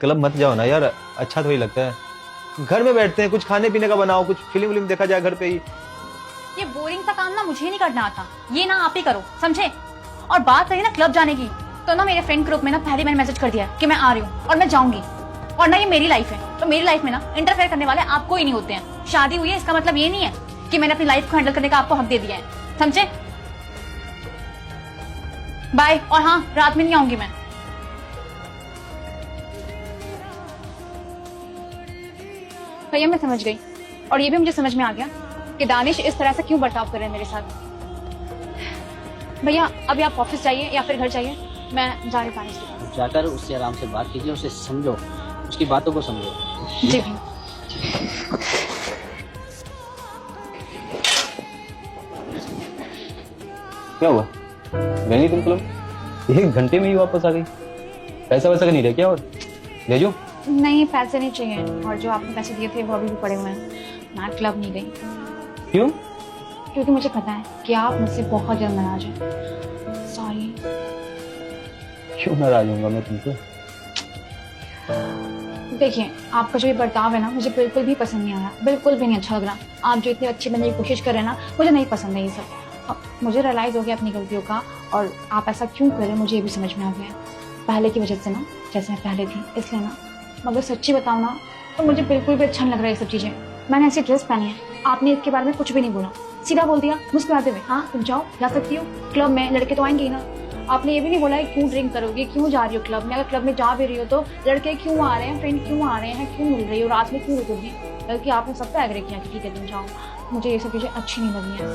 Club मत जाओ ना यार, अच्छा थोड़ी लगता है। घर में बैठते हैं, कुछ खाने पीने का बनाओ, कुछ फिल्म विल्म देखा जाए घर पे ही। ये बोरिंग सा काम ना मुझे नहीं करना आता, ये ना आप ही करो, समझे। और बात रही ना क्लब जाने की, तो ना मेरे फ्रेंड ग्रुप में ना पहले मैंने मैसेज कर दिया कि मैं आ रही हूँ और मैं जाऊंगी। और ना ये मेरी लाइफ है, तो मेरी लाइफ में ना इंटरफेयर करने वाले आपको ही नहीं होते हैं। शादी हुई है इसका मतलब ये नहीं है कि मैंने अपनी लाइफ को हैंडल करने का आपको हक दे दिया है, समझे। बाय। और हाँ, रात में नहीं आऊंगी मैं। भैया मैं समझ गई, और ये भी मुझे समझ में आ गया कि दानिश इस तरह से क्यों बर्ताव कर रहे हैं मेरे साथ। भैया अभी आप ऑफिस जाइए या फिर घर जाइए, मैं जा रही हूँ दानिश के पास। जाकर उससे आराम से बात कीजिए, उसे समझो, उसकी बातों को समझो। जी भैया। क्या हुआ, गई नहीं तुम क्लब? 1 घंटे में ही वापस आ गई। पैसा वैसा का नहीं रह क्या? और ले जो। नहीं पैसे नहीं चाहिए, और जो आपने पैसे दिए थे वो अभी भी पड़े हुए हैं। मैं क्लब नहीं गई। क्यों? क्योंकि मुझे पता है कि आप मुझसे बहुत जल्द नाराज हैं। सॉरी। क्यों नाराज होऊंगा मैं तुमसे? देखिए आपका जो ये बर्ताव है ना, मुझे बिल्कुल भी पसंद नहीं आ रहा, बिल्कुल भी नहीं अच्छा लग रहा। आप जो इतने अच्छे बनने की कोशिश कर रहे हैं ना, मुझे नहीं पसंद है ये सब। अब मुझे रियलाइज हो गया अपनी गलतियों का, और आप ऐसा क्यों कर रहे हैं मुझे ये भी समझ में आ गया। पहले की वजह से ना, जैसे मैं पहले थी इसलिए ना, मगर सच्ची बताऊँ ना तो मुझे बिल्कुल भी अच्छा नहीं लग रहा है ये सब चीज़ें। मैंने ऐसी ड्रेस पहनी है, आपने इसके बारे में कुछ भी नहीं बोला, सीधा बोल दिया मुस्कुराते हुए, हाँ तुम जाओ, जा सकती हो क्लब में, लड़के तो आएंगे ही ना। आपने ये भी नहीं बोला है क्यों ड्रिंक करोगे, क्यों जा रही हो क्लब में, अगर क्लब में जा भी रही हो तो लड़के क्यों आ रहे हैं, फ्रेंड क्यों आ रहे हैं, क्यों मिल रही हो, रात में क्यों रुकोगी। बल्कि आपने सब पे एग्री किया कि ठीक है तुम जाओ। मुझे ये सब चीज़ें अच्छी नहीं लगी हैं।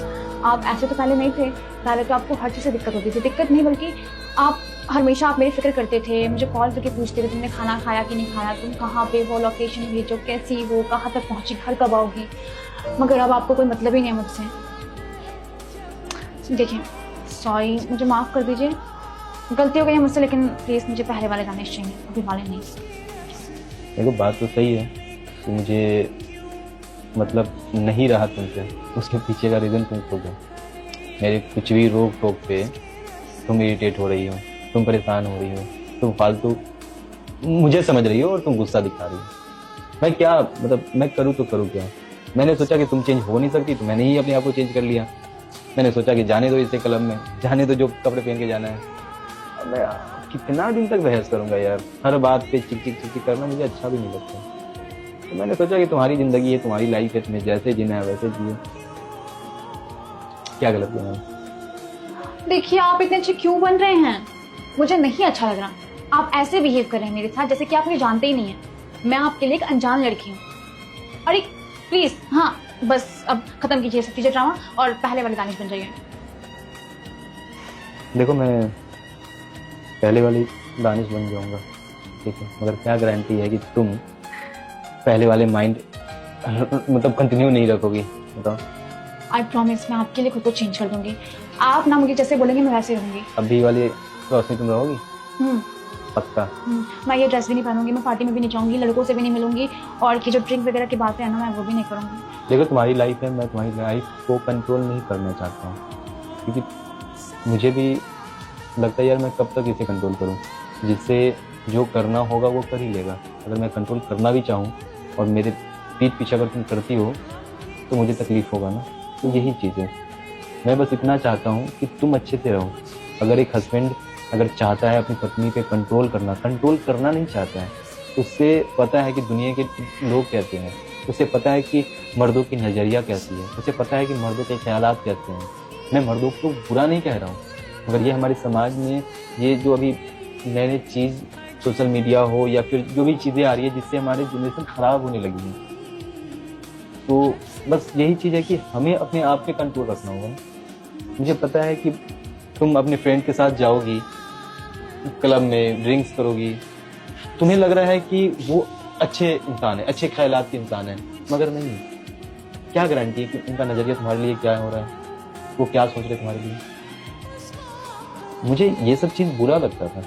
आप ऐसे तो पहले नहीं थे, पहले तो आपको हर चीज़ से दिक्कत होती थी। दिक्कत नहीं बल्कि आप हमेशा आप मेरी फिक्र करते थे, मुझे कॉल करके पूछते थे तुमने खाना खाया कि नहीं खाया, तुम कहाँ पे हो, लोकेशन भेजो, कैसी हो, कहाँ तक पहुँची, घर कब आओगी। मगर अब आपको कोई मतलब ही नहीं है मुझसे। देखिए सॉरी, मुझे माफ़ कर दीजिए, गलती हो गई है मुझसे, लेकिन प्लीज़ मुझे पहले वाले दानिश चाहिए, अभी वाले नहीं। देखो बात तो सही है कि मुझे मतलब नहीं रहा तुमसे, उसके पीछे का रीज़न तुम खुद हो। मेरे कुछ भी रोक टोक पे तुम इरिटेट हो रही हो, तुम परेशान हो रही हो, तुम फालतू मुझे समझ रही हो और तुम गुस्सा दिखा रही हो। मैं क्या मतलब मैं करूँ तो करूँ क्या? मैंने सोचा कि तुम चेंज हो नहीं सकती तो मैंने ही अपने आप को चेंज कर लिया। मैंने सोचा कि जाने दो इसे क्लब में, जाने दो जो कपड़े पहन के जाना है। अब मैं कितना दिन तक बहस करूंगा यार, हर बात पे चिक चिक चिक चिक करना मुझे अच्छा भी नहीं लगता। तो मैंने सोचा कि तुम्हारी जिंदगी है, तुम्हारी लाइफ है, तुम्हें जैसे जीना है वैसे जियो। क्या गलत किया मैंने? देखिए आप इतने अच्छे क्यों बन रहे हैं, मुझे नहीं अच्छा लग रहा। आप ऐसे बिहेव कर रहे हैं मेरे साथ जैसे कि आप मुझे जानते ही नहीं है। मैं आपके लिए एक अनजान लड़की हूँ। अरे प्लीज, हाँ बस अब खत्म कीजिए सब चीजें ड्रामा और पहले वाले दानिश बन जाइए। देखो मैं पहले वाली दानिश बन जाऊंगा, ठीक है, मगर क्या गारंटी है कि तुम पहले वाले माइंड मतलब कंटिन्यू नहीं रखोगी? बताओ। आई प्रॉमिस मैं आपके लिए खुद को चेंज कर दूंगी। आप ना मुझे जैसे बोलेंगे मैं वैसे रहूंगी। अभी वाली रोशनी तुम रहोगी? पक्का? मैं ये ड्रेस भी नहीं पहनूंगी, मैं पार्टी में भी नहीं जाऊंगी, लड़कों से भी नहीं मिलूंगी, और की जो ड्रिंक वगैरह की बातें है ना, मैं वो भी नहीं करूंगी। देखो तुम्हारी लाइफ है, मैं तुम्हारी लाइफ को कंट्रोल नहीं करना चाहता हूँ, क्योंकि मुझे भी लगता है यार मैं कब तक इसे कंट्रोल करूँ। जिससे जो करना होगा वो कर ही लेगा। अगर मैं कंट्रोल करना भी चाहूँ और मेरे पीठ पीछे अगर तुम करती हो तो मुझे तकलीफ होगा ना। तो यही चीज़ है, मैं बस इतना चाहता हूँ कि तुम अच्छे से रहो। अगर एक हस्बैंड अगर चाहता है अपनी पत्नी पे कंट्रोल करना नहीं चाहता है, उससे पता है कि दुनिया के लोग कहते हैं, उसे पता है कि मर्दों की नज़रिया कैसी है, उसे पता है कि मर्दों के ख्यालात कैसे हैं। मैं मर्दों को बुरा नहीं कह रहा हूँ, मगर ये हमारे समाज में ये जो अभी नई नई चीज़ सोशल मीडिया हो या फिर जो भी चीज़ें आ रही है जिससे हमारे जनरेशन ख़राब होने लगी है, तो बस यही चीज़ है कि हमें अपने आप पे कंट्रोल रखना होगा। मुझे पता है कि तुम अपने फ्रेंड के साथ जाओगी क्लब में, ड्रिंक्स करोगी, तुम्हें लग रहा है कि वो अच्छे इंसान है, अच्छे ख्यालात के इंसान है, मगर नहीं। क्या गारंटी है कि उनका नज़रिया तुम्हारे लिए क्या हो रहा है, वो क्या सोच रहे तुम्हारे लिए। मुझे ये सब चीज़ बुरा लगता था,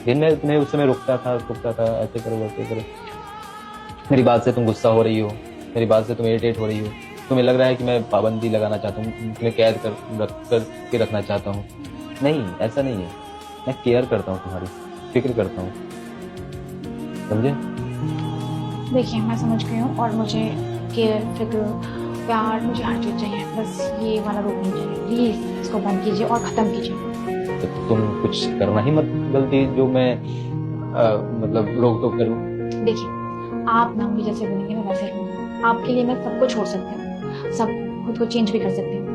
फिर मैं तुम्हें उस समय रुकता था, ऐसे करो वैसे करो। मेरी बात से तुम गुस्सा हो रही हो, मेरी बात से तुम इरिटेट हो रही हो, तुम्हें लग रहा है कि मैं पाबंदी लगाना चाहता हूँ, तुम्हें कैद कर रखना चाहता हूँ। नहीं, ऐसा नहीं है। मैं केयर करता हूँ, तुम्हारी फिक्र करता हूँ। समझे? देखिए मैं समझ गई हूँ और मुझे केयर फिक्र प्यार मुझे हर चीज़ चाहिए, बस ये वाला रोग नहीं चाहिए। प्लीज़ इसको बंद कीजिए और ख़त्म कीजिए। तो तुम कुछ करना ही मत गलती जो मैं मतलब रोक टोक करूँ। देखिए आप ना मुझे जैसे बनेंगे मैं वैसे रहूँगी। आपके लिए मैं सब कुछ छोड़ सकती हूँ, सब खुद को चेंज भी कर सकती हूँ।